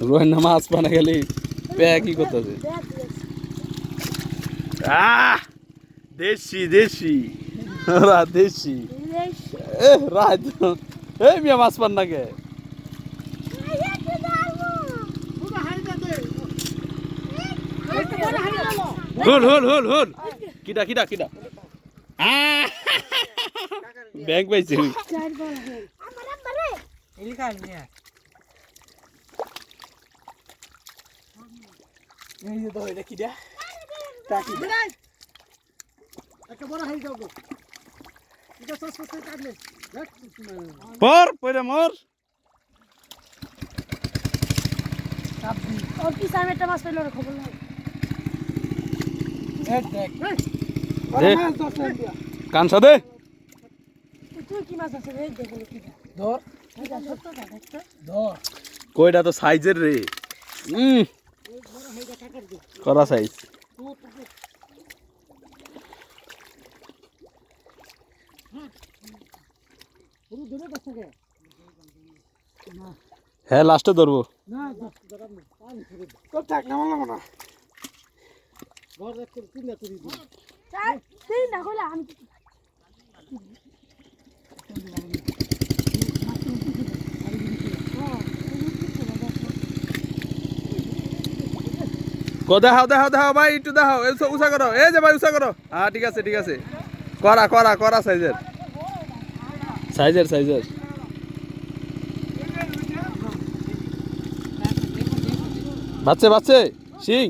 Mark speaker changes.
Speaker 1: রোহিন না মাছ পানা গেলি পেয়া কি করতেছে? দেশি দেশি দেশি রাত এই মিয়া মাছ পান না কে? হুল হুল হুল হুল কিডা কিডা কিডা ব্যাগ পাইছে পর পরে মোর কানসা দে কইটা তো সাইজের রে করা সাইজ হ্যাঁ লাস্টে ধরবো দেখাও দেখাও দেখাও ভাই একটু দেখাও উষা করো এই যে ভাই উষা করো হ্যাঁ ঠিক আছে ঠিক আছে করা করা করা সাইজের সাইজের সাইজের বাচ্চে বাচ্চে সিং